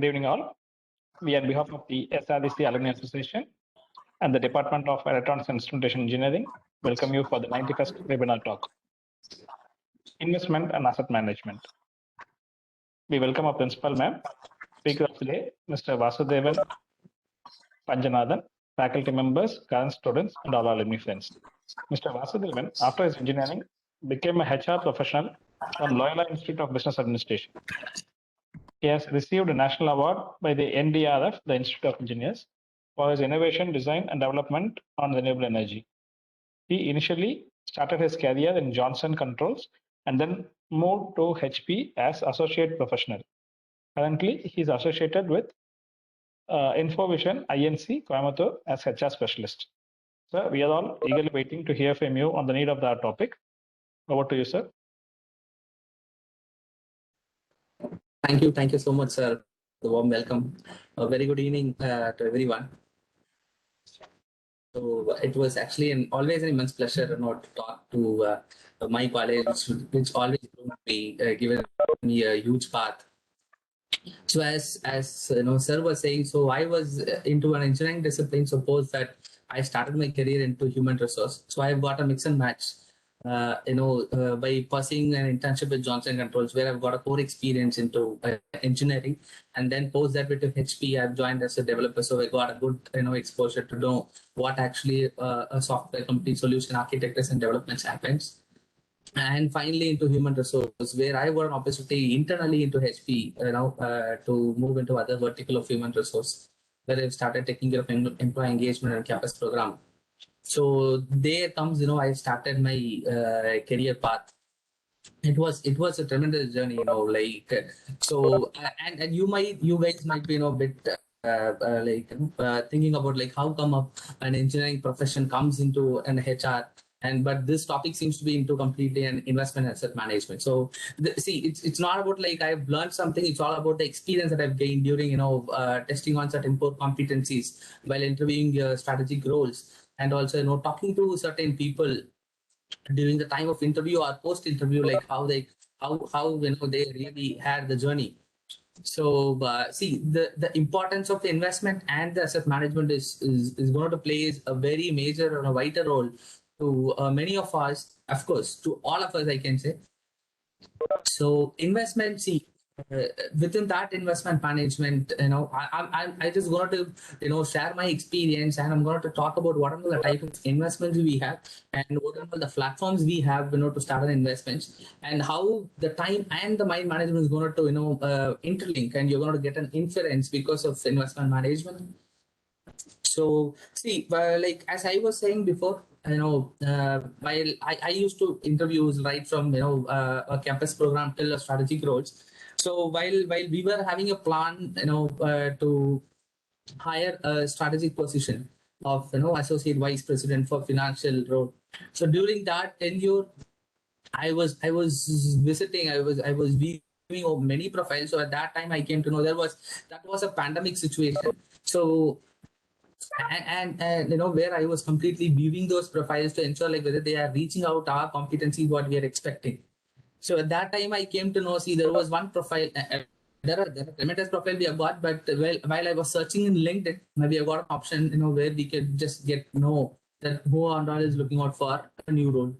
Good evening, all. We, on behalf of the SRECAA Alumni Association and the Department of Electronics and Instrumentation Engineering, welcome you for the 91st webinar talk, Investment and Asset Management. We welcome our principal, ma'am. Speaker of today, Mr. Vasudevan Panjanathan, faculty members, current students, and all our alumni friends. Mr. Vasudevan, after his engineering, became a HR professional from Loyola Institute of Business Administration. He has received a national award by the NDRF, the Institute of Engineers, for his innovation, design, and development on renewable energy. He initially started his career in Johnson Controls and then moved to HP as associate professional. Currently, he is associated with Infovision INC Coimbatore as HR specialist. Sir, we are all eagerly waiting to hear from you on the need of that topic. Over to you, sir. Thank you so much, sir. The warm welcome. A very good evening to everyone. So it was actually always an immense pleasure to talk to my college, which always be given me a huge path. So as you know, sir was saying, so I was into an engineering discipline. Suppose that I started my career into human resource. So I've got a mix and match. By pursuing an internship with Johnson Controls, where I've got a core experience into engineering, and then post that with HP, I've joined as a developer. So I got a good exposure to know what actually a software company solution architectures and development happens. And finally into human resources, where I got an opportunity internally into HP, to move into other vertical of human resource, where I've started taking care of employee engagement and campus program. So there comes, I started my career path. It was a tremendous journey, so and you guys might be a bit thinking about how come an engineering profession comes into an HR, but this topic seems to be into completely an investment asset management. So it's not about I've learned something. It's all about the experience that I've gained during testing on certain core competencies while interviewing strategic roles. And also, talking to certain people during the time of interview or post-interview, how they really had the journey. So, the importance of the investment and the asset management is going to play a very major and a vital role to many of us, of course, to all of us, I can say. So, investment, within that investment management, I just going to share my experience, and I'm going to talk about what are the type of investments we have and what are the platforms we have to start an investments, and how the time and the mind management is going to interlink, and you're going to get an inference because of investment management. So as I was saying before, while I used to interviews right from a campus program till a strategic roles. So while we were having a plan, to hire a strategic position of associate vice president for financial role. So during that tenure, I was visiting, I was viewing many profiles. So at that time, I came to know that was a pandemic situation. So and where I was completely viewing those profiles to ensure whether they are reaching out our competency what we are expecting. So at that time, I came to know, there was one profile, there are tremendous profile we have got, but while I was searching in LinkedIn, maybe I got an option, where we could just get to know that who and all is looking out for a new role.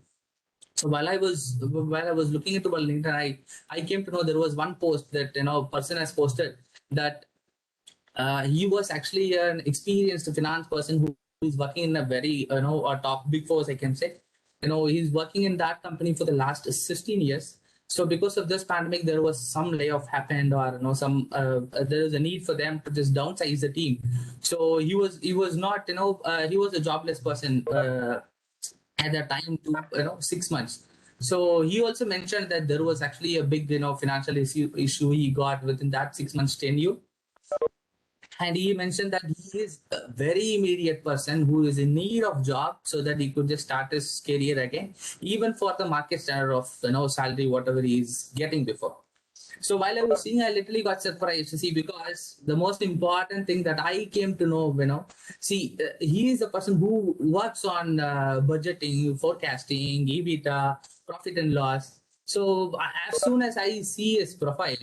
So while I was looking into LinkedIn, I came to know there was one post that, a person has posted that he was actually an experienced finance person who is working in a very, a top big four, I can say. He's working in that company for the last 16 years. So because of this pandemic, there was some layoff happened, or there is a need for them to just downsize the team. So he was not, he was a jobless person at that time to 6 months. So he also mentioned that there was actually a big financial issue he got within that 6 months tenure. And he mentioned that he is a very immediate person who is in need of job, so that he could just start his career again, even for the market standard of salary, whatever he is getting before. So while I was seeing, I literally got surprised to see, because the most important thing that I came to know, he is a person who works on budgeting, forecasting, EBITDA, profit and loss. So as soon as I see his profile,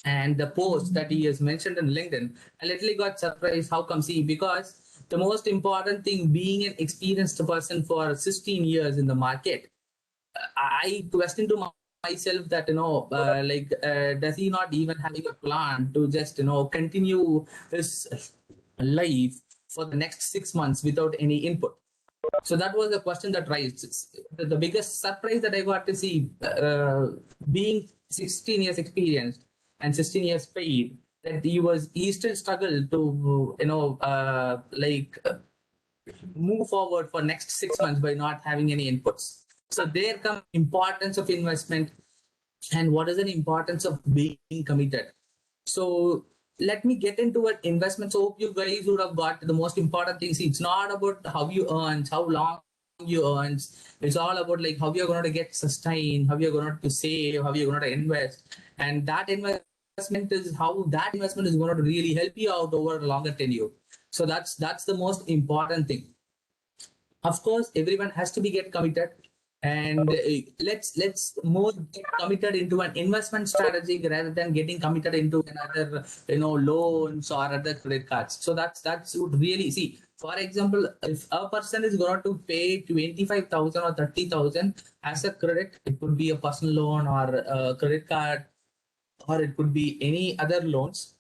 and the post that he has mentioned in LinkedIn, I literally got surprised. How come? See, because the most important thing, being an experienced person for 16 years in the market, I question to myself that, does he not even having a plan to just, continue his life for the next 6 months without any input? So that was the question that raised. The biggest surprise that I got to see, being 16 years experienced and 16 years paid, that he still struggled to, move forward for next 6 months by not having any inputs. So there comes importance of investment, and what is the importance of being committed. So let me get into an investment. So hope you guys would have got the most important things. It's not about how you earn, how long you earn. It's all about like how you're going to get sustained, how you're going to save, how you're going to invest, and that investment is how that investment is going to really help you out over a longer tenure. So that's the most important thing. Of course, everyone has to be get committed, and let's more get committed into an investment strategy rather than getting committed into another loans or other credit cards. So that's would really see. For example, if a person is going to pay 25,000 or 30,000 as a credit, it could be a personal loan or a credit card, or it could be any other loans.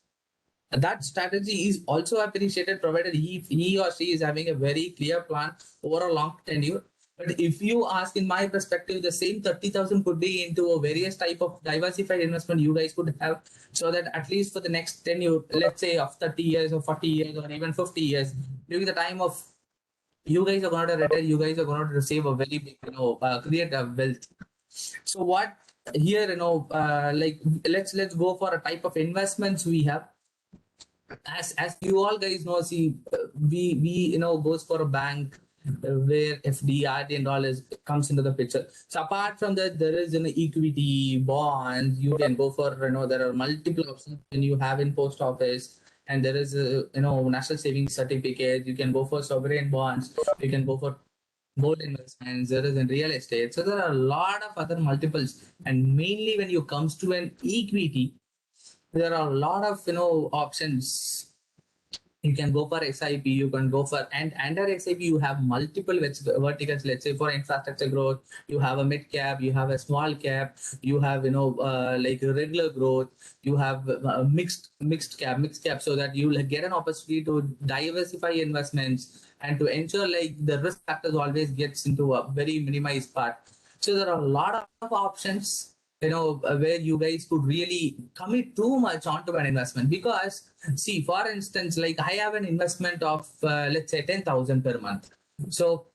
That strategy is also appreciated provided he or she is having a very clear plan over a long tenure. But if you ask, in my perspective, the same 30,000 could be into a various type of diversified investment you guys could have, so that at least for the next tenure, let's say of 30 years or 40 years or even 50 years, during the time of you guys are going to retire, you guys are going to receive a very big, create a wealth. So what here, let's go for a type of investments we have. As you all guys know, see, we goes for a bank where FD, RD and all comes into the picture. So apart from that, there is an equity, bonds. You can go for, there are multiple options when you have in post office, and there is a national savings certificate. You can go for sovereign bonds. You can go for gold investments. There is in real estate. So there are a lot of other multiples, and mainly when you comes to an equity, there are a lot of options. You can go for SIP, you can go for, and under SIP you have multiple verticals. Let's say for infrastructure growth, you have a mid cap, you have a small cap, you have like regular growth, you have mixed cap, so that you will get an opportunity to diversify investments and to ensure like the risk factors always gets into a very minimized part. So there are a lot of options where you guys could really commit too much onto an investment. Because see, for instance, like I have an investment of let's say 10,000 per month. So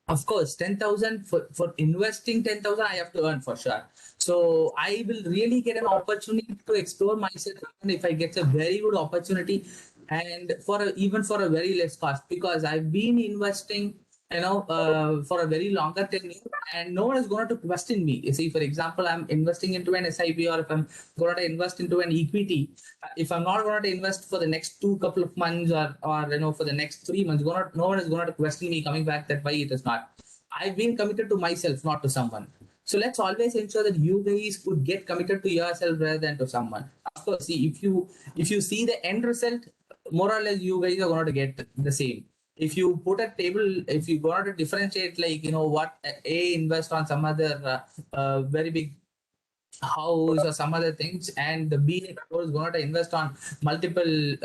of course 10,000 for investing 10,000 I have to earn for sure. So I will really get an opportunity to explore myself, and if I get a very good opportunity, and even for a very less cost, because I've been investing for a very longer tenure, and no one is going to question me. You see, for example, I'm investing into an SIP, or if I'm going to invest into an equity, if I'm not going to invest for the next couple of months, or for the next 3 months, no one is going to question me coming back that why it is not. I've been committed to myself, not to someone. So let's always ensure that you guys could get committed to yourself rather than to someone. Of course, see, if you see the end result, more or less you guys are going to get the same. If you put a table, if you go to differentiate, like, what A invest on some other very big house or some other things, and the B is going to invest on multiple,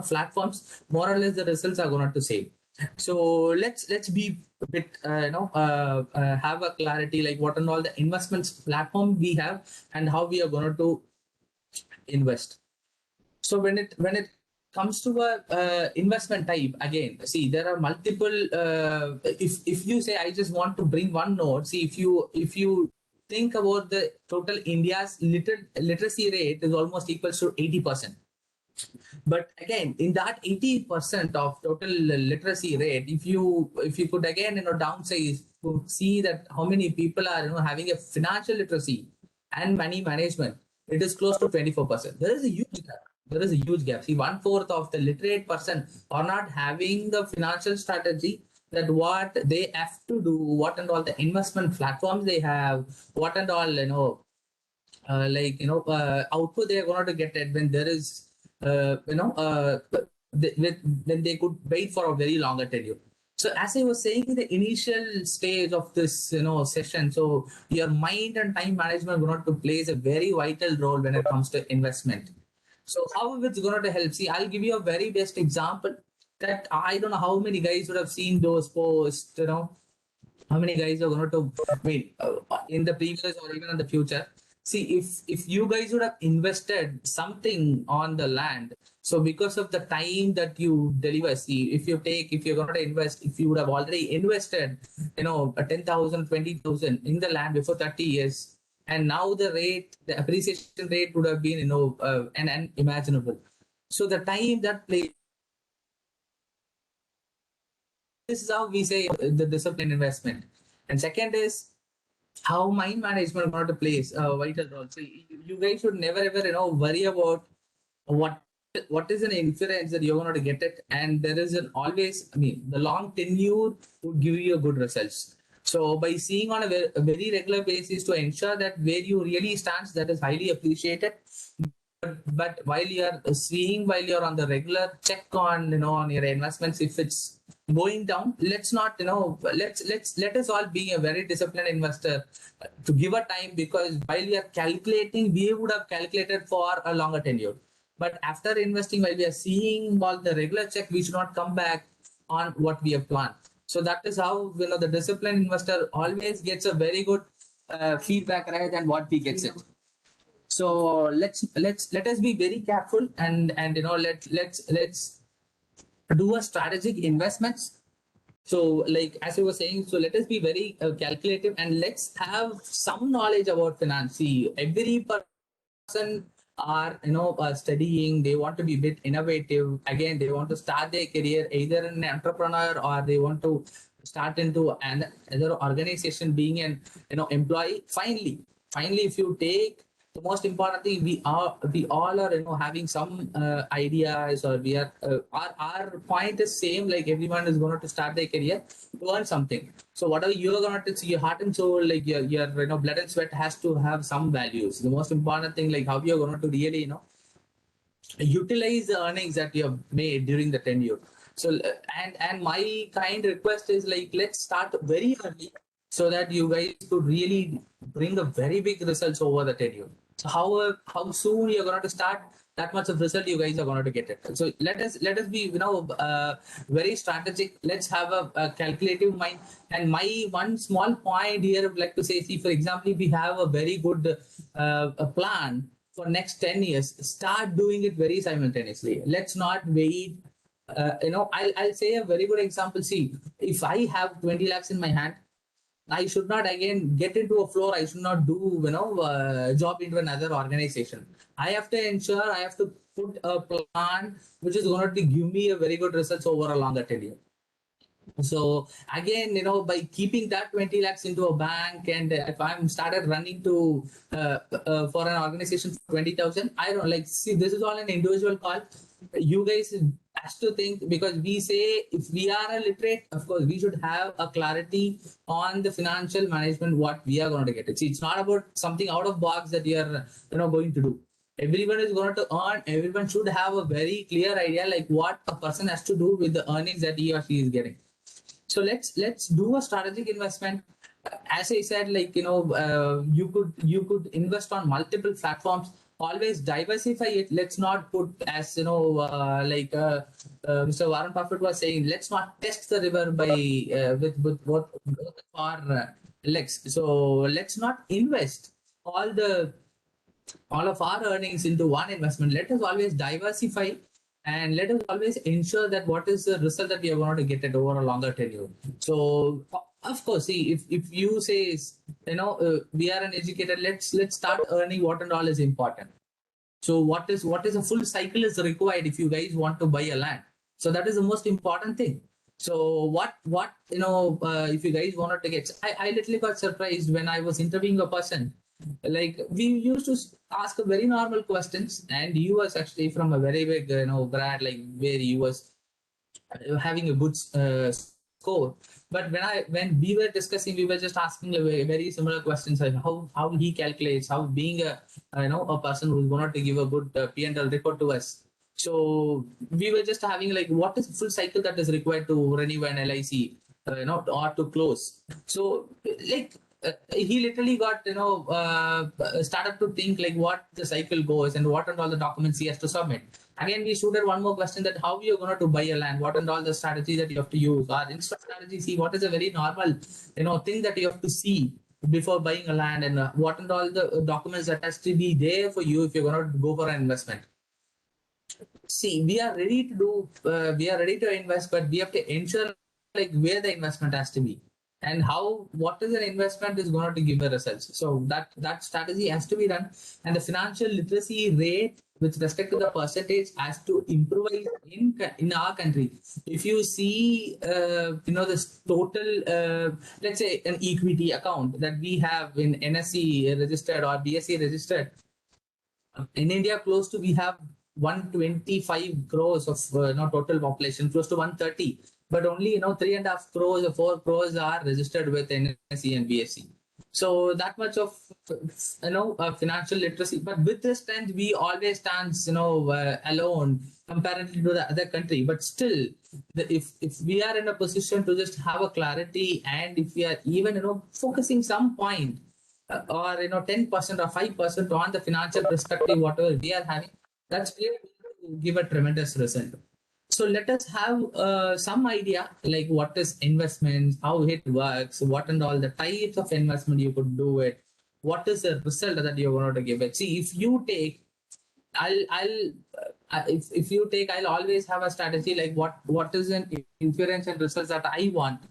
platforms, more or less the results are going to same. So let's be a bit, have a clarity, like what and all the investments platform we have and how we are going to invest. So when it comes to a investment type, again, see, there are multiple. If you say I just want to bring one note, see, if you think about the total India's literacy rate is almost equals to 80%. But again, in that 80% of total literacy rate, if you could again downsize to see that how many people are having a financial literacy and money management, it is close to 24%. There is a huge gap. See, 1/4 of the literate person are not having the financial strategy, that what they have to do, what and all the investment platforms they have, what and all output they are going to get it when there is when they could wait for a very longer tenure. So as I was saying in the initial stage of this session, so your mind and time management are going to plays a very vital role when it comes to investment. So how it's going to help? See, I'll give you a very best example that I don't know how many guys would have seen those posts, how many guys are going to wait in the previous or even in the future. See, if you guys would have invested something on the land, so because of the time that you deliver, see, if you're going to invest, if you would have already invested 10,000, 20,000 in the land before 30 years, and now the appreciation rate would have been unimaginable. So the time that plays, this is how we say the discipline investment. And second is how mind management going to plays a vital role. So you guys should never ever worry about what is an inference that you're going to get it, and there is an always, I mean, the long tenure would give you a good results. So by seeing on a very regular basis to ensure that where you really stands, that is highly appreciated. But while you're on the regular check on on your investments, if it's going down, let's not let us all be a very disciplined investor to give a time, because while we are calculating, we would have calculated for a longer tenure. But after investing, while we are seeing all the regular check, we should not come back on what we have planned. So that is how the disciplined investor always gets a very good feedback rather than what we gets it. So let us be very careful and let's do a strategic investments. So like as I was saying, so let us be very calculative and let's have some knowledge about finance. See, every person are studying, they want to be a bit innovative. Again, they want to start their career either an entrepreneur or they want to start into another organization being an employee. Finally, if you take the most important thing, we all are having some ideas, or we are our point is same, like everyone is going to start their career to earn something. So whatever you're going to see, your heart and soul, like your blood and sweat has to have some values. The most important thing, like how you're going to really utilize the earnings that you have made during the tenure. So and my kind request is, like, let's start very early so that you guys could really bring a very big results over the tenure. So how soon you're going to start, that much of result you guys are going to get it. So let us be very strategic. Let's have a calculative mind. And my one small point here, I would like to say, see, for example, if we have a very good a plan for next 10 years, start doing it very simultaneously. Let's not wait. I'll say a very good example. See, if I have 20 lakhs in my hand, I should not again get into a floor. I should not do job into another organization. I have to ensure I have to put a plan which is going to give me a very good results over a longer tenure. So again, by keeping that 20 lakhs into a bank, and if I'm started running to for an organization for 20,000, I don't like, see, this is all an individual call. You guys has to think, because we say if we are a literate, of course, we should have a clarity on the financial management, what we are going to get it. See, it's not about something out of box that you are going to do. Everyone is going to earn. Everyone should have a very clear idea, like what a person has to do with the earnings that he or she is getting. So let's do a strategic investment. As I said, like you could invest on multiple platforms. Always diversify it. Let's not put, as Mr. Warren Buffett was saying, let's not test the river by with both our legs. So let's not invest all of our earnings into one investment. Let us always diversify, and let us always ensure that what is the result that we are going to get it over a longer tenure. So of course, see, if you say we are an educator, let's start earning what and all is important. So what is a full cycle is required if you guys want to buy a land. So that is the most important thing. So what if you guys wanted to get, I literally got surprised when I was interviewing a person. Like, we used to ask a very normal questions, and he was actually from a very big brand, like where he was having a good score. But when we were discussing, we were just asking a very similar questions like how he calculates, how being a person who's going to give a good P&L report to us. So we were just having like what is the full cycle that is required to renew an LIC, or to close. So like he literally got started to think like what the cycle goes and what are all the documents he has to submit. Again, we shooted one more question that how you're going to buy a land, what and all the strategy that you have to use, or instead strategy, see what is a very normal thing that you have to see before buying a land, and what and all the documents that has to be there for you if you're going to go for an investment. See, we are ready to do, we are ready to invest, but we have to ensure like where the investment has to be and what is an investment is going to give the results. So that strategy has to be done, and the financial literacy rate with respect to the percentage has to improve in our country. If you see, this total, let's say an equity account that we have in NSE registered or BSE registered, in India, close to we have 125 crores of total population, close to 130, but only 3.5 crores or 4 crores are registered with NSE and BSE. So that much of financial literacy. But with this strength, we always stand alone comparatively to the other country. But still, if we are in a position to just have a clarity, and if we are even focusing some point or 10% or 5% on the financial perspective, whatever we are having, that's really going to give a tremendous result. So let us have some idea like what is investments, how it works, what and all the types of investment you could do it, what is the result that you're going to give it. See, if you take, if you take, I'll always have a strategy like what is an inference and results that I want,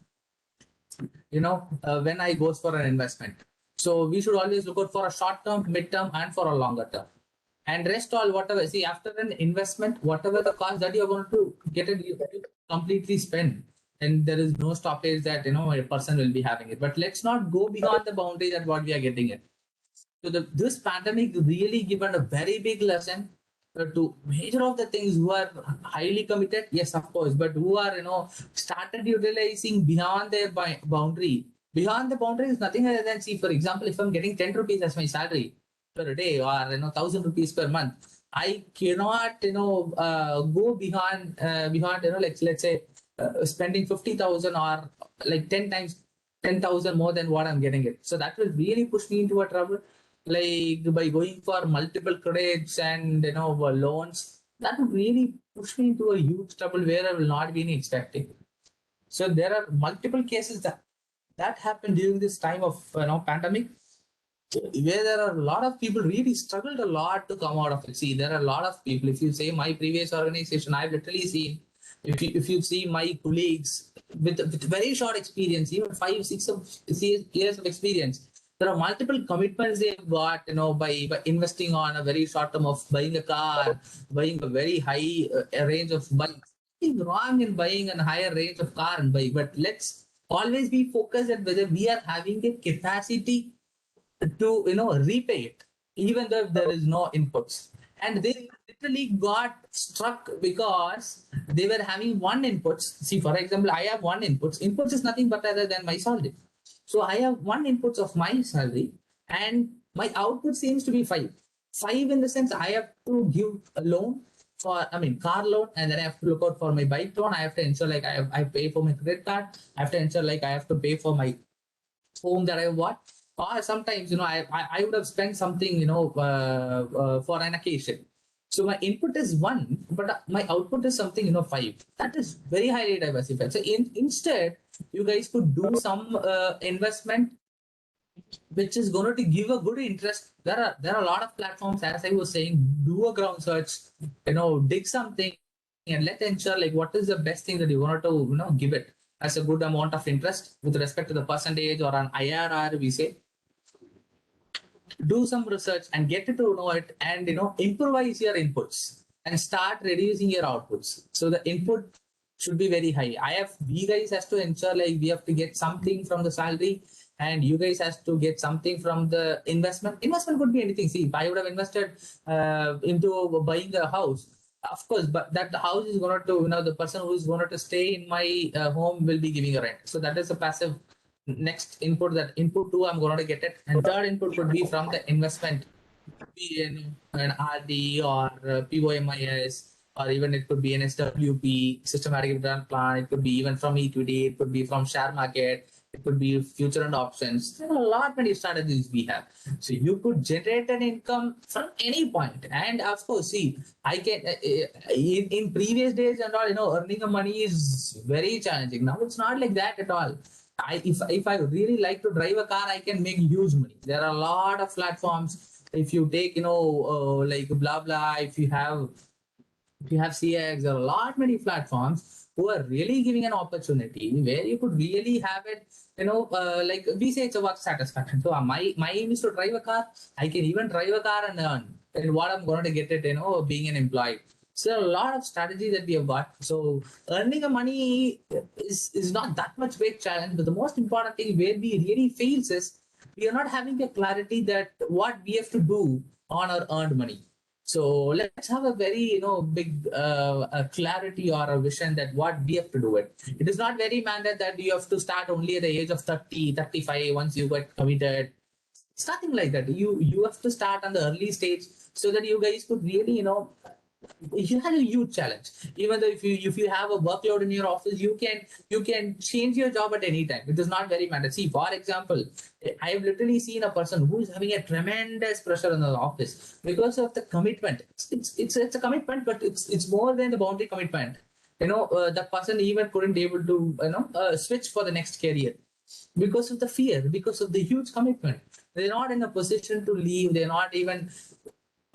when I go for an investment. So we should always look out for a short term, mid term, and for a longer term. And rest all whatever, see, after an investment, whatever the cost that you're going to get it, you completely spend. And there is no stoppage that, a person will be having it. But let's not go beyond the boundary that what we are getting it. So this pandemic really given a very big lesson to major of the things who are highly committed. Yes, of course, but who are, started utilizing beyond their boundary. Beyond the boundary is nothing other than, see, for example, if I'm getting 10 rupees as my salary per day or 1,000 rupees per month, I cannot go beyond let's say spending 50,000 or like 10 times 10,000 more than what I'm getting it. So that will really push me into a trouble. Like by going for multiple credits and loans, that would really push me into a huge trouble where I will not be expecting. So there are multiple cases that happened during this time of pandemic, where there are a lot of people really struggled a lot to come out of it. See, there are a lot of people. If you say my previous organization, I've literally seen, if you see my colleagues with very short experience, even 5-6 years of experience, there are multiple commitments they've got, by investing on a very short term of buying a car, buying a very high range of bikes. Nothing wrong in buying a higher range of car and bike, but let's always be focused at whether we are having a capacity to repay it, even though there is no inputs. And they literally got struck because they were having one inputs. See, for example, I have one inputs. Inputs is nothing but other than my salary. So I have one inputs of my salary, and my output seems to be 5 in the sense I have to give a loan for, car loan, and then I have to look out for my bike loan. I have to ensure like I pay for my credit card. I have to ensure like I have to pay for my home that I bought. Or sometimes, I would have spent something, for an occasion. So my input is 1, but my output is something, 5. That is very highly diversified. So instead, you guys could do some investment which is going to give a good interest. There are a lot of platforms, as I was saying, do a ground search, dig something, and let's ensure like what is the best thing that you want to, give it as a good amount of interest with respect to the percentage or an IRR, we say. Do some research and get to know it, and improvise your inputs and start reducing your outputs. So the input should be very high. We guys has to ensure like we have to get something from the salary, and you guys has to get something from the investment. Investment could be anything. See, if I would have invested into buying a house, Of course, but that the house is going to, the person who is going to stay in my home will be giving a rent. So that is a passive next input. That input two, I'm going to get it. And third input would be from the investment, be an RD or POMIS, or even it could be an SWP, systematic return plan. It could be even from equity. It could be from share market. It could be future and options. There are a lot many strategies we have. So you could generate an income from any point. And of course, see, I can in previous days and all, earning a money is very challenging. Now it's not like that at all. If I really like to drive a car, I can make huge money. There are a lot of platforms. If you take, like blah blah, if you have CX, there are a lot many platforms who are really giving an opportunity where you could really have it, like we say it's a work satisfaction. So my aim is to drive a car. I can even drive a car and earn. And what I'm going to get it, being an employee. So there are a lot of strategy that we have got. So earning a money is not that much big challenge, but the most important thing where we really fails is we are not having a clarity that what we have to do on our earned money. So let's have a very, big a clarity or a vision that what we have to do it. It is not very mandated that you have to start only at the age of 30, 35 once you get committed. It's nothing like that. You have to start on the early stage so that you guys could really, you had a huge challenge. Even though if you have a workload in your office, you can change your job at any time. It is not very mandatory. See, for example, I have literally seen a person who is having a tremendous pressure in the office because of the commitment. It's a commitment, but it's more than the boundary commitment. That person even couldn't able to switch for the next career because of the fear, because of the huge commitment. They're not in a position to leave. They're not even.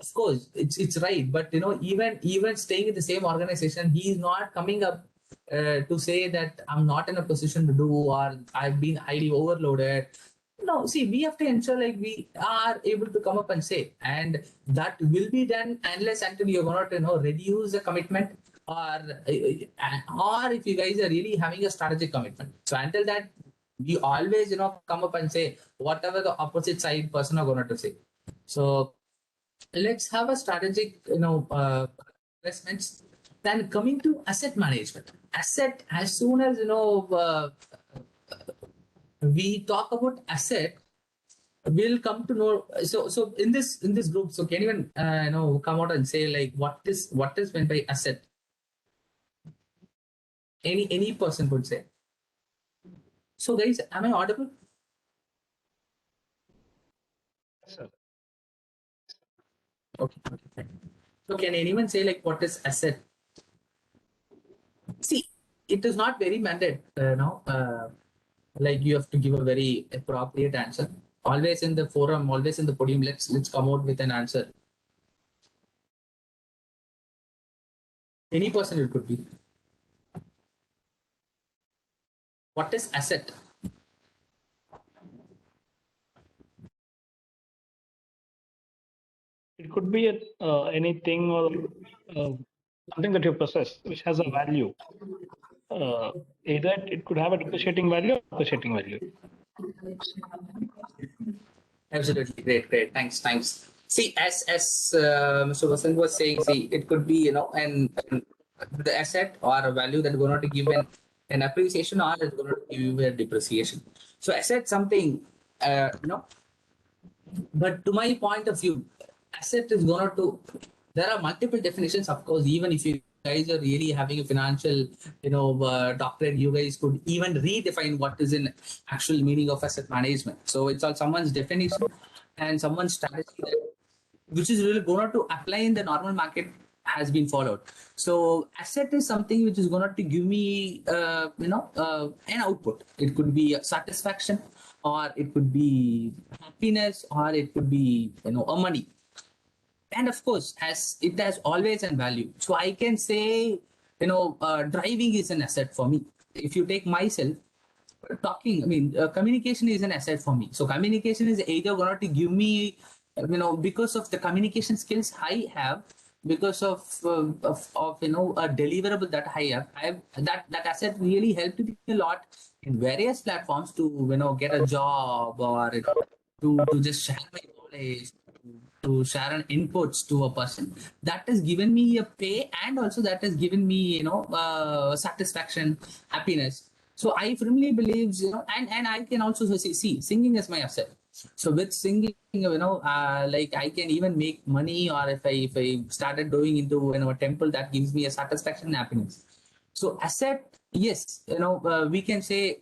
Of course, it's right, but even staying in the same organization, he is not coming up to say that I'm not in a position to do, or I've been highly overloaded. No, see, we have to ensure like we are able to come up and say, and that will be done unless until you're going to reduce the commitment, or if you guys are really having a strategic commitment. So until that, we always come up and say whatever the opposite side person are going to say. So let's have a strategic investments. Then coming to asset management, as soon as we talk about asset, we'll come to know. So in this group, so can even come out and say like what is meant by asset? Any person could say. So guys, am I audible? Yes, sir. Okay. So can anyone say like what is asset? See, it is not very mandated, like you have to give a very appropriate answer. Always in the forum, always in the podium, let's come out with an answer. Any person it could be. What is asset? It could be anything or something that you possess which has a value. Either it could have a depreciating value or appreciating value. Absolutely, great. Thanks. See, as Mr. Vasanth was saying, see, it could be and the asset or a value that is going to give an appreciation or is going to give you a depreciation. So asset something, but to my point of view, asset is going to. There are multiple definitions, of course. Even if you guys are really having a financial, doctorate, you guys could even redefine what is an actual meaning of asset management. So it's all someone's definition and someone's strategy which is really going to apply in the normal market has been followed. So asset is something which is going to give me, an output. It could be satisfaction, or it could be happiness, or it could be, a money. And of course, as it has always a value. So I can say, driving is an asset for me. If you take myself, talking, communication is an asset for me. So communication is either going to give me, because of the communication skills I have, because of a deliverable that I have, that asset really helped me a lot in various platforms to get a job, or to just share my knowledge, to share an inputs to a person, that has given me a pay, and also that has given me, satisfaction, happiness. So I firmly believe, and I can also see singing is my asset. So with singing, like I can even make money, or if I started doing into a temple, that gives me a satisfaction and happiness. So asset, yes, we can say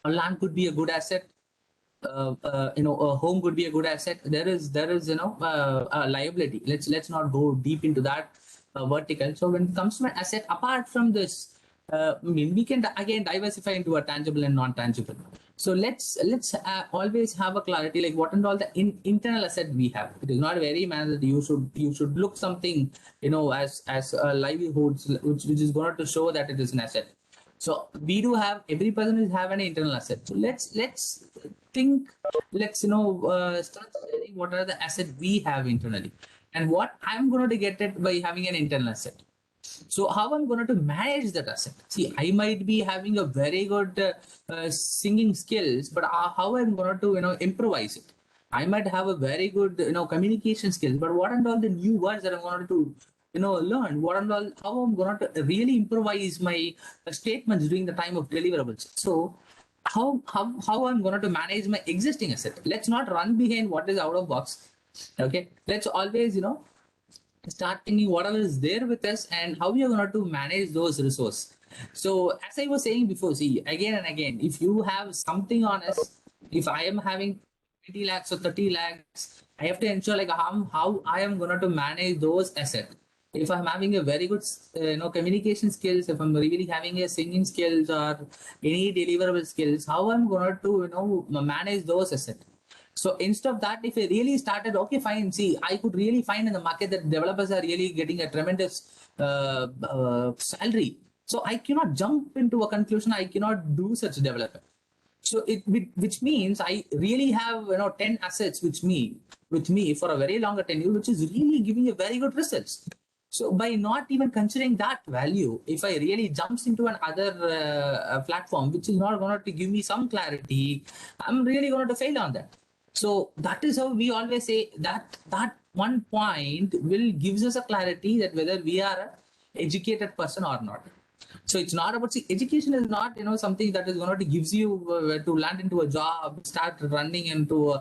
a land could be a good asset. A home could be a good asset. There is a liability. Let's not go deep into that vertical. So when it comes to an asset, apart from this, we can again diversify into a tangible and non-tangible. So let's always have a clarity, like what and all the internal asset we have. It is not very manner that you should look something as a livelihood, which is going to show that it is an asset. So we do have, every person is have an internal asset. So let's think, start studying what are the assets we have internally, and what I'm going to get it by having an internal asset. So how I'm going to manage that asset. See, I might be having a very good singing skills, but how I'm going to improvise it. I might have a very good communication skills, but what and all the new words that I'm going to learn, what and all, how I'm going to really improvise my statements during the time of deliverables. So how I'm going to manage my existing asset. Let's not run behind what is out of box. Okay, let's always start thinking whatever is there with us and how we are going to manage those resources. So as I was saying before, see, again and again, if you have something on us, if I am having 20 lakhs or 30 lakhs, I have to ensure like how I am going to manage those assets. If I'm having a very good communication skills, if I'm really having a singing skills or any deliverable skills, how I'm going to manage those assets. So instead of that, if I really started, okay, fine, see, I could really find in the market that developers are really getting a tremendous salary. So I cannot jump into a conclusion, I cannot do such development. So which means I really have 10 assets with me for a very longer tenure, which is really giving a very good results. So by not even considering that value, if I really jumps into another platform, which is not going to give me some clarity, I'm really going to fail on that. So that is how we always say that one point will gives us a clarity that whether we are an educated person or not. So it's not about, see, education is not something that is going to gives you to land into a job, start running into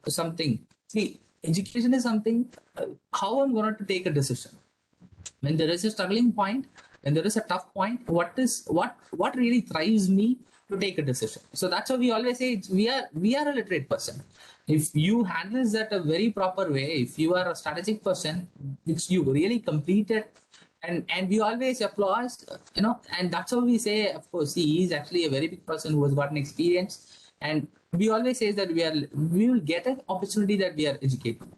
something. See, education is something how I'm going to take a decision when there is a struggling point, when there is a tough point. What really thrives me to take a decision. So that's why we always say we are a literate person. If you handle that a very proper way, if you are a strategic person, which you really completed, and we always applaud, and that's how we say, of course, he is actually a very big person who has got an experience, and we always say that we will get an opportunity that we are educated.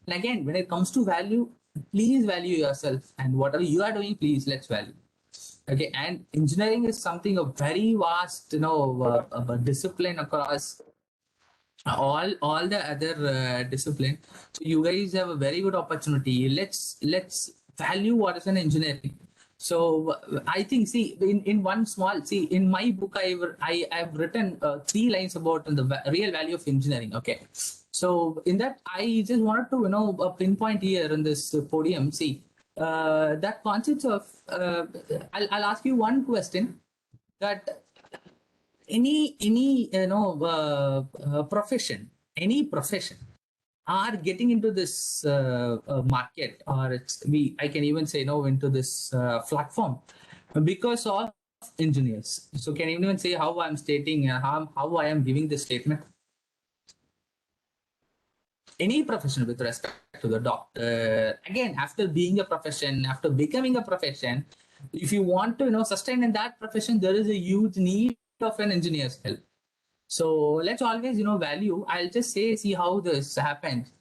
And again, when it comes to value, please value yourself, and whatever you are doing, please let's value. Okay, and engineering is something a very vast, discipline across all the other discipline. So you guys have a very good opportunity. Let's value what is an engineering. So I think, see, in one small, see, in my book, I've written 3 lines about the real value of engineering. Okay, so in that, I just wanted to pinpoint here in this podium. See, that concept of I'll ask you one question, that any profession, any profession are getting into this market, or I can even say into this platform because of engineers. So can you even say how I'm stating, how I am giving this statement? Any profession with respect to the doctor, again, after being a profession, after becoming a profession, if you want to sustain in that profession, there is a huge need of an engineer's help. So let's always value. I'll just see how this happens.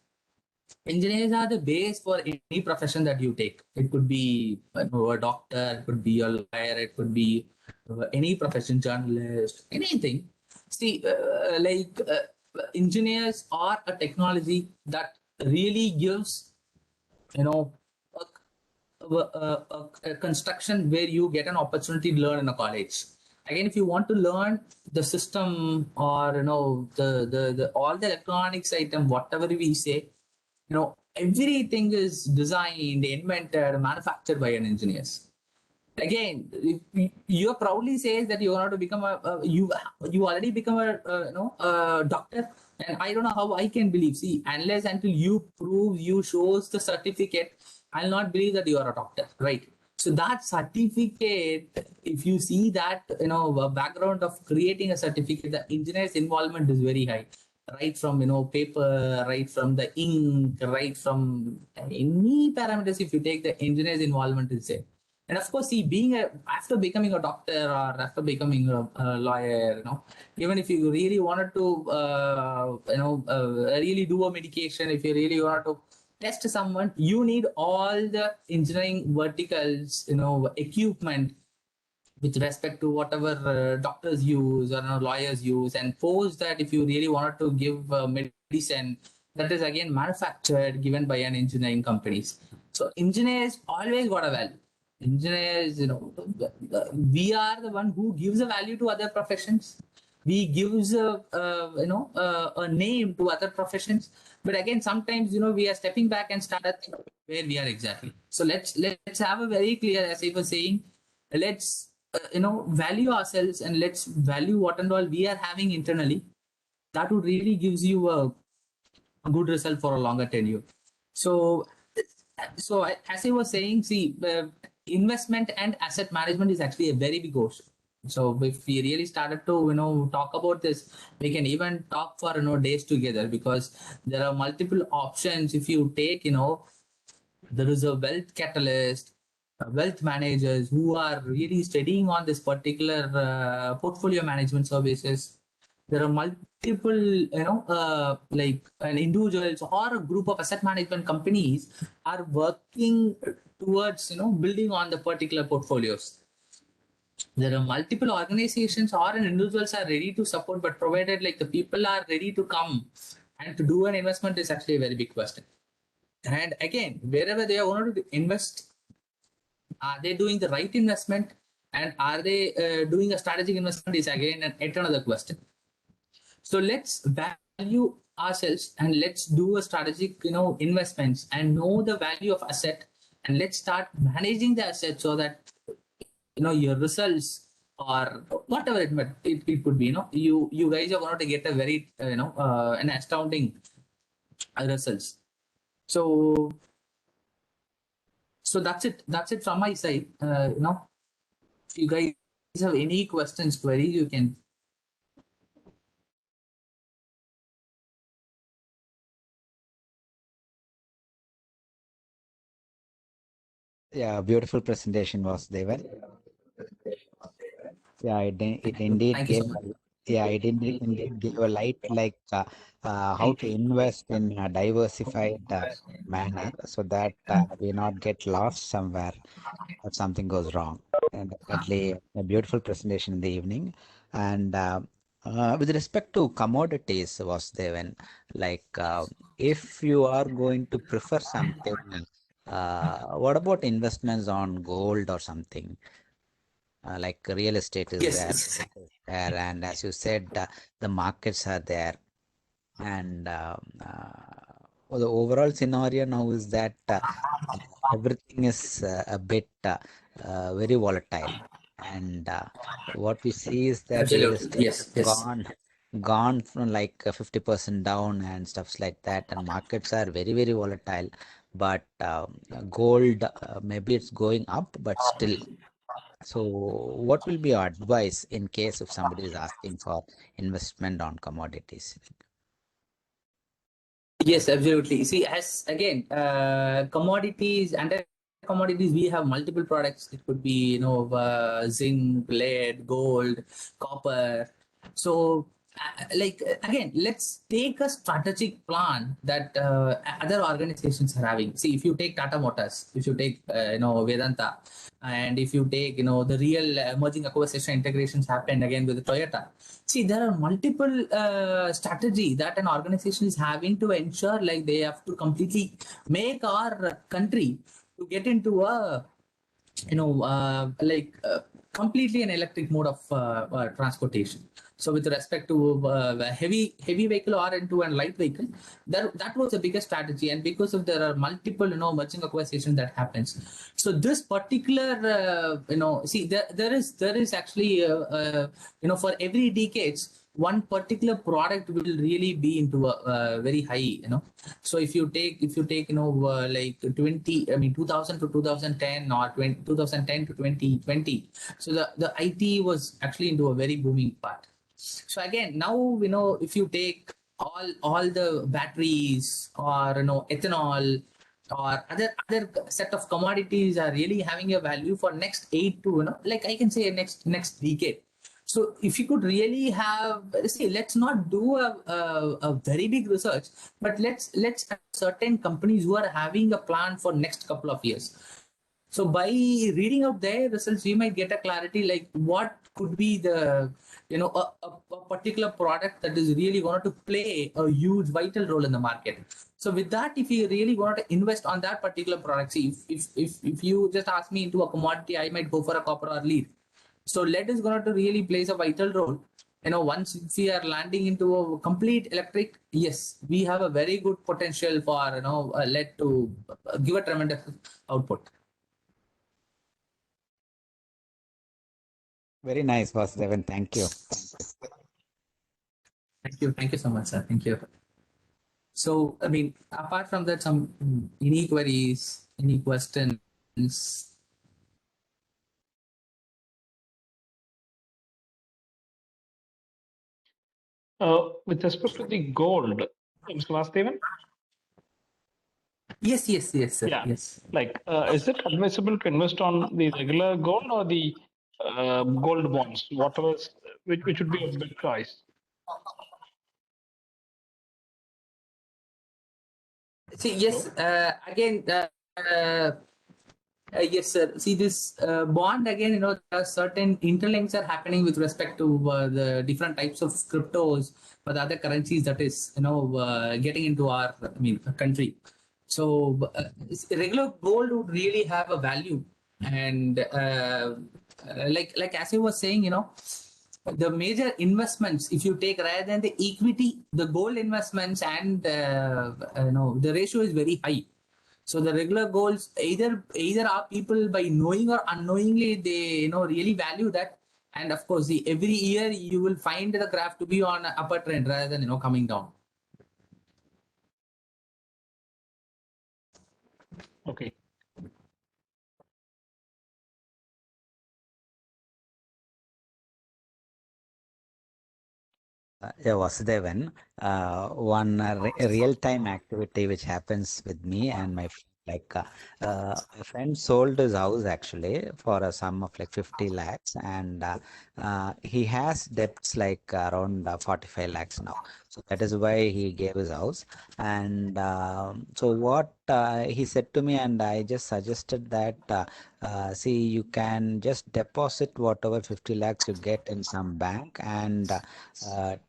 Engineers are the base for any profession that you take. It could be a doctor, it could be a lawyer, it could be any profession, journalist, anything. See, engineers are a technology that really gives a construction where you get an opportunity to learn in a college. Again, if you want to learn the system, or the all the electronics item, whatever we say, everything is designed, invented, manufactured by an engineers. Again, you proudly says that you want to become you already become a doctor, and I don't know how I can believe. See, unless until you prove, you shows the certificate, I'll not believe that you are a doctor, right? So that certificate, if you see that background of creating a certificate, the engineer's involvement is very high, right from paper, right from the ink, right from any parameters. If you take, the engineer's involvement is there. And of course, see, after becoming a doctor or after becoming a lawyer, even if you really wanted to, really do a medication, if you really want to test someone, you need all the engineering verticals, equipment with respect to whatever doctors use or lawyers use. And post that, if you really wanted to give medicine, that is again manufactured, given by an engineering companies. So engineers always got a value. Engineers, we are the one who gives a value to other professions. We gives a name to other professions. But again, sometimes we are stepping back and start at where we are exactly. So let's have a very clear, as I was saying, let's value ourselves, and let's value what and all we are having internally. That would really gives you a good result for a longer tenure. So as I was saying, see, investment and asset management is actually a very big ocean. So if we really started to talk about this, we can even talk for days together, because there are multiple options. If you take there is a wealth catalyst, wealth managers who are really studying on this particular portfolio management services. There are multiple like an individuals or a group of asset management companies are working towards building on the particular portfolios. There are multiple organizations or individuals are ready to support, but provided like the people are ready to come and to do an investment is actually a very big question. And again, wherever they are wanted to invest, are they doing the right investment, and are they doing a strategic investment is again yet another question. So let's value ourselves and let's do a strategic investments and know the value of asset, and let's start managing the asset so that your results or whatever it could be, you guys are going to get a very an astounding results. So that's it from my side. If you guys have any questions, queries, you can. Yeah, beautiful presentation, Vasudevan. Yeah, it indeed Thank you gave, so much. it indeed gave a light, like how to invest in a diversified manner, so that we not get lost somewhere if something goes wrong. And definitely a beautiful presentation in the evening. And with respect to commodities, Vasudevan, like if you are going to prefer something, what about investments on gold or something? Like real estate is Yes, there, yes. and as you said, the markets are there, and well, the overall scenario now is that everything is a bit very volatile, and what we see is that real Absolutely. estate Yes, has yes. gone from like 50% down and stuffs like that, and markets are very, very volatile. But gold, maybe it's going up, but still. So what will be your advice in case if somebody is asking for investment on commodities? Yes, absolutely. See, as again, commodities, under commodities, we have multiple products. It could be, zinc, lead, gold, copper. So, again, let's take a strategic plan that other organizations are having. See, if you take Tata Motors, if you take, Vedanta, and if you take, the real emerging acquisition integrations happened again with Toyota. See, there are multiple strategy that an organization is having to ensure, like they have to completely make our country to get into a completely an electric mode of transportation. So with respect to heavy vehicle or into a light vehicle, that was the biggest strategy. And because of there are multiple merging acquisition that happens. So this particular see there is actually for every decades one particular product will really be into a very high so if you take like 2000 to 2010 or 2010 to 2020, so the IT was actually into a very booming part. So again, now if you take all the batteries or ethanol or other set of commodities are really having a value for next 8 to like I can say next decade. So if you could really have, see, let's not do a very big research, but let's have certain companies who are having a plan for next couple of years. So by reading out their results, we might get a clarity like what could be the a particular product that is really going to play a huge vital role in the market. So with that, if you really want to invest on that particular product, see if you just ask me into a commodity, I might go for a copper or lead. So lead is going to really plays a vital role. Once we are landing into a complete electric, yes, we have a very good potential for lead to give a tremendous output. Very nice, Vasudevan. Thank you. Thank you so much, sir. Thank you. So I mean, apart from that, some any queries, any questions? With respect to the gold, Mr. Vasudevan? Yes, sir. Yeah. Yes. Like, is it advisable to invest on the regular gold or the gold bonds, whatever, which would be a big choice? See, yes, again, yes, sir. See, this bond again, there are certain interlinks are happening with respect to the different types of cryptos or the other currencies that is, getting into our, country. So regular gold would really have a value, and like as I was saying, the major investments, if you take rather than the equity, the gold investments and the ratio is very high. So the regular goals either are people by knowing or unknowingly they really value that, and of course every year you will find the graph to be on upper trend rather than coming down. Okay. Yeah, Vasudevan, one real-time activity which happens with me and my a friend sold his house actually for a sum of like 50 lakhs, and he has debts like around 45 lakhs now. So that is why he gave his house. And so what he said to me, and I just suggested that see, you can just deposit whatever 50 lakhs you get in some bank and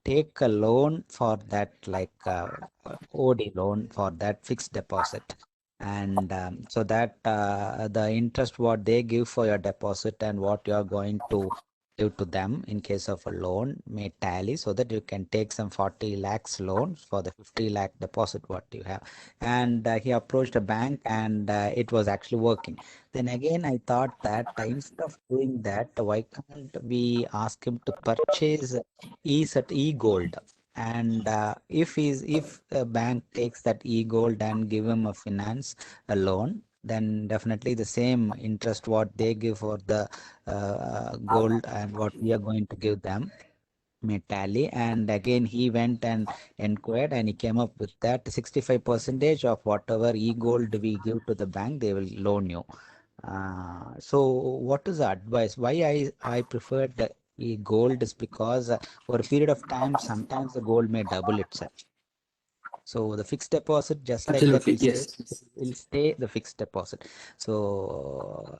take a loan for that, like OD loan for that fixed deposit. And so that the interest what they give for your deposit and what you are going to give to them in case of a loan may tally, so that you can take some 40 lakhs loan for the 50 lakh deposit what you have. And he approached a bank, and it was actually working. Then again, I thought that instead of doing that, why can't we ask him to purchase e-gold? And if a bank takes that e-gold and give him a loan, then definitely the same interest what they give for the gold and what we are going to give them may tally. And again, he went and inquired, and he came up with that 65% of whatever e-gold we give to the bank, they will loan you. So what is the advice? Why I preferred the gold is because for a period of time, sometimes the gold may double itself. So the fixed deposit, just like that, Absolutely, yes. will stay the fixed deposit. So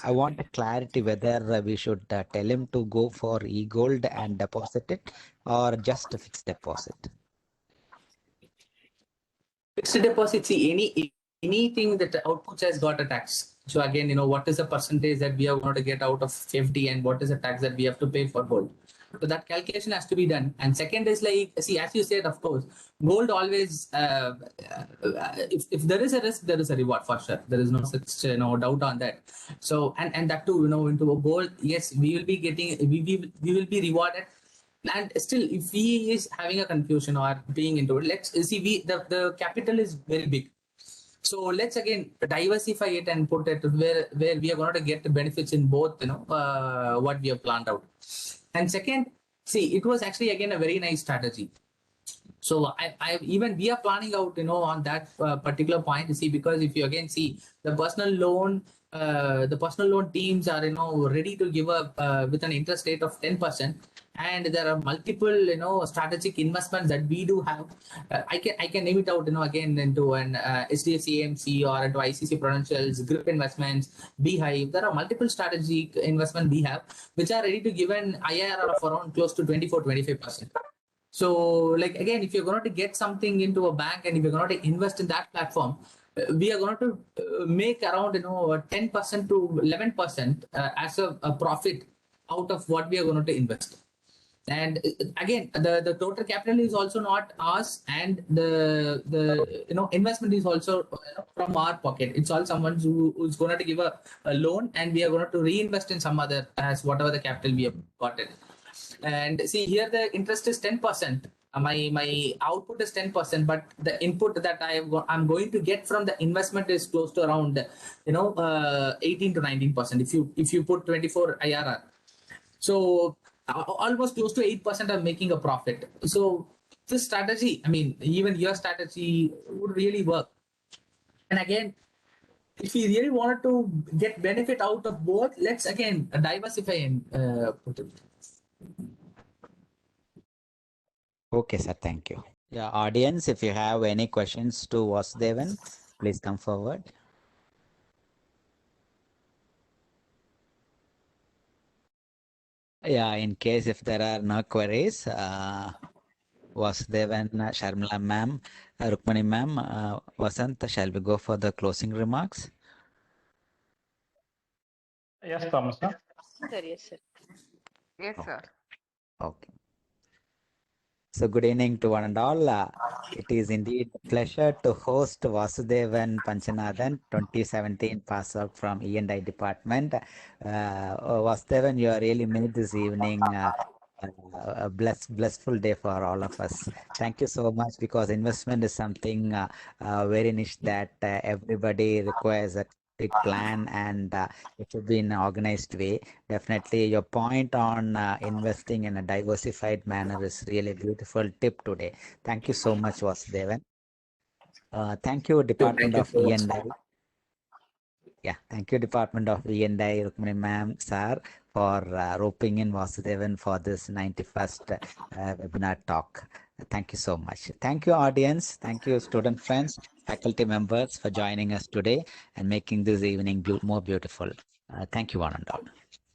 I want a clarity whether we should tell him to go for e-gold and deposit it, or just a fixed deposit. Fixed deposit, see, anything that outputs has got a tax. So again, what is the percentage that we are going to get out of 50 and what is the tax that we have to pay for gold? So that calculation has to be done. And second is like, see, as you said, of course, gold always, if there is a risk, there is a reward for sure. There is no such doubt on that. So, and that too, into a gold, yes, we will be getting, we will be rewarded. And still, if he is having a confusion or being into it, let's see, the capital is very big. So let's again diversify it and put it where we are going to get the benefits in both, what we have planned out. And second, see, it was actually again a very nice strategy. So even we are planning out, on that particular point to see, because if you again see the personal loan teams are, ready to give up with an interest rate of 10%. And there are multiple, strategic investments that we do have. I can name it out, again into an SDFC AMC or into ICC Prudential's Grip Investments, Beehive. There are multiple strategic investments we have, which are ready to give an IRR of around close to 24-25%. So, like, again, if you're going to get something into a bank and if you're going to invest in that platform, we are going to make around 10% to 11% as a profit out of what we are going to invest. And again, the total capital is also not ours, and the investment is also from our pocket. It's all someone who's going to give a loan, and we are going to reinvest in some other as whatever the capital we have got it. And see here, the interest is 10%. My output is 10%, but the input that I'm going to get from the investment is close to around 18 to 19%. If you put 24 IRR, so almost close to 8% are making a profit. So this strategy, I mean, even your strategy would really work. And again, if we really wanted to get benefit out of both, let's again diversify and put it. Okay, sir. Thank you. Yeah, audience, if you have any questions to Vasudevan, please come forward. Yeah, in case if there are no queries, Vasudevan, Sharmila ma'am, Rukmani ma'am, Vasanth, shall we go for the closing remarks? Yes, Thomas, sir. Sir, yes, sir. Yes, sir. Okay. So good evening to one and all. It is indeed a pleasure to host Vasudevan Panjanathan, 2017 pass out from E&I department. Vasudevan, you are really made this evening a blissful day for all of us. Thank you so much, because investment is something very niche that everybody requires a big plan, and it should be in an organized way. Definitely your point on investing in a diversified manner is really a beautiful tip today. Thank you so much, Vasudevan. Thank you, Department of E&I. Yeah, thank you, Department of E&I, Rukmani ma'am, sir, for roping in Vasudevan for this 91st webinar talk. Thank you so much. Thank you, audience. Thank you, student friends, faculty members, for joining us today and making this evening more beautiful. Thank you, one and all.